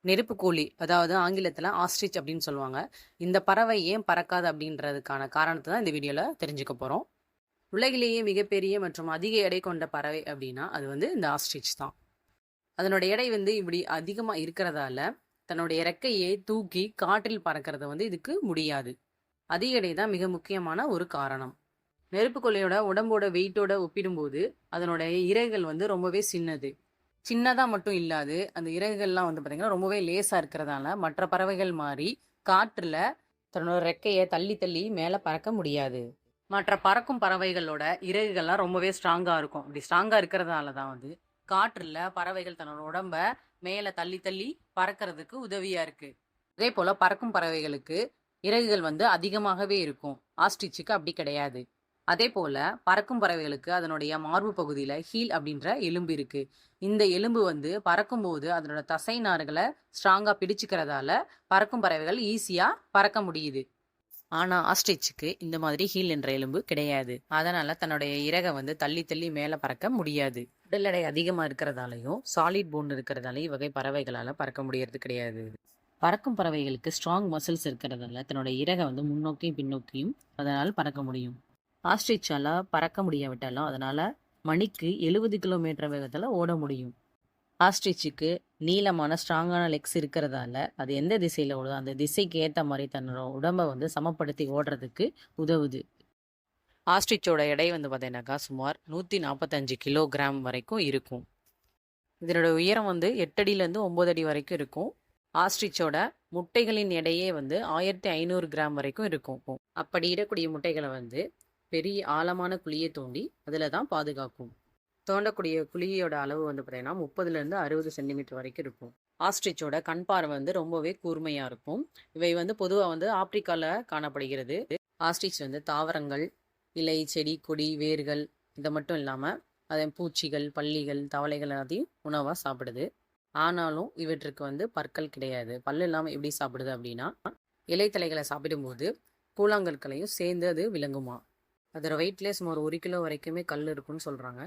நெருப்புக்கோழி, அதாவது ஆங்கிலத்தில ஆஸ்ட்ரிச் அப்படின்னு சொல்லுவாங்க. இந்த பறவை ஏன் பறக்காது அப்படின்றதுக்கான காரணத்த தான் இந்த வீடியோல தெரிஞ்சுக்க போறோம். உலகிலேயே மிகப்பெரிய மற்றும் அதிக எடை கொண்ட பறவை அப்படின்னா, அது வந்து இந்த ஆஸ்ட்ரிச் தான். அதனோட எடை வந்து இப்படி அதிகமா இருக்கிறதால, தன்னுடைய இறக்கையை தூக்கி காற்றில் பறக்கிறத வந்து இதுக்கு முடியாது. அதிக எடை தான் மிக முக்கியமான ஒரு காரணம். நெருப்புக்கோழியோட உடம்போட வெயிட்டோட ஒப்பிடும்போது, அதனுடைய இறகுகள் வந்து ரொம்பவே சின்னது. சின்னதா மட்டும் இல்லாது, அந்த இறகுகள்லாம் வந்து பார்த்தீங்கன்னா, ரொம்பவே லேசா இருக்கிறதால, மற்ற பறவைகள் மாரி காற்றுல தன்னோட ரெக்கைய தள்ளி தள்ளி மேல பறக்க முடியாது. மற்ற பறக்கும் பறவைகளோட இறகுகள்லாம் ரொம்பவே ஸ்ட்ராங்கா இருக்கும். அப்படி ஸ்ட்ராங்கா இருக்கிறதால தான் வந்து, காற்றுல பறவைகள் தன்னோட உடம்ப மேல தள்ளி தள்ளி பறக்கிறதுக்கு உதவியா இருக்கு. அதேபோல பறக்கும் பறவைகளுக்கு இறகுகள் வந்து அதிகமாகவே இருக்கும். ஆஸ்ட்ரிச்சுக்கு அப்படி கிடையாது. அதே போல பறக்கும் பறவைகளுக்கு அதனுடைய மார்பு பகுதியில ஹீல் அப்படின்ற எலும்பு இருக்கு. இந்த எலும்பு வந்து பறக்கும்போது அதனோட தசை நார்களை ஸ்ட்ராங்கா பிடிச்சுக்கிறதால பறக்கும் பறவைகள் ஈஸியா பறக்க முடியுது. ஆனா ஆஸ்ட்ரிச்சுக்கு இந்த மாதிரி ஹீல் என்ற எலும்பு கிடையாது. அதனால தன்னுடைய இறகை வந்து தள்ளி தள்ளி மேல பறக்க முடியாது. உடல் எடை அதிகமா இருக்கிறதாலையும் சாலிட் போன் இருக்கிறதாலையும் இவ்வகை பறவைகளால பறக்க முடியறது கிடையாது. பறக்கும் பறவைகளுக்கு ஸ்ட்ராங் மசில்ஸ் இருக்கிறதால தன்னோட இறகை வந்து முன்னோக்கியும் பின்னோக்கியும் அதனால் பறக்க முடியும். ஆஸ்ட்ரிச்சால பறக்க முடியாவிட்டாலும் அதனால மணிக்கு 70 கிலோமீட்டர் வேகத்தில் ஓட முடியும். ஆஸ்ட்ரிச்சுக்கு நீளமான ஸ்ட்ராங்கான லெக்ஸ் இருக்கிறதால அது எந்த திசையில் ஓடுதோ அந்த திசைக்கு ஏற்ற மாதிரி தன்னோட உடம்பை வந்து சமப்படுத்தி ஓடுறதுக்கு உதவுது. ஆஸ்ட்ரிச்சோட எடை வந்து பார்த்தீங்கன்னாக்கா சுமார் 145 கிலோகிராம் வரைக்கும் இருக்கும். இதனோட உயரம் வந்து 8 அடியிலேருந்து 9 அடி வரைக்கும் இருக்கும். ஆஸ்ட்ரிச்சோட முட்டைகளின் எடையே வந்து 1500 கிராம் வரைக்கும் இருக்கும். அப்படி இடக்கூடிய முட்டைகளை வந்து பெரிய ஆழமான குழியை தோண்டி அதில் தான் பாதுகாக்கும். தோண்டக்கூடிய குழியோட அளவு வந்து பார்த்தீங்கன்னா 30லேருந்து 60 சென்டிமீட்டர் வரைக்கும் இருக்கும். ஆஸ்ட்ரிச்சோட கண் பார்வை வந்து ரொம்பவே கூர்மையாக இருக்கும். இவை வந்து பொதுவாக வந்து ஆப்பிரிக்காவில் காணப்படுகிறது. ஆஸ்ட்ரிச் வந்து தாவரங்கள், இலை, செடி, கொடி, வேர்கள் இதை மட்டும் இல்லாமல் அதன் பூச்சிகள், பல்லிகள், தவளைகள் எல்லாத்தையும் உணவாக சாப்பிடுது. ஆனாலும் இவற்றுக்கு வந்து பற்கள் கிடையாது. பல்லு இல்லாமல் எப்படி சாப்பிடுது அப்படின்னா, இலைத்தலைகளை சாப்பிடும்போது கூழாங்கற்களையும் சேர்ந்து அது விளங்குமா. அதோட வெயிட்லேயே சுமார் 1 கிலோ வரைக்குமே கல் இருக்குன்னு சொல்கிறாங்க.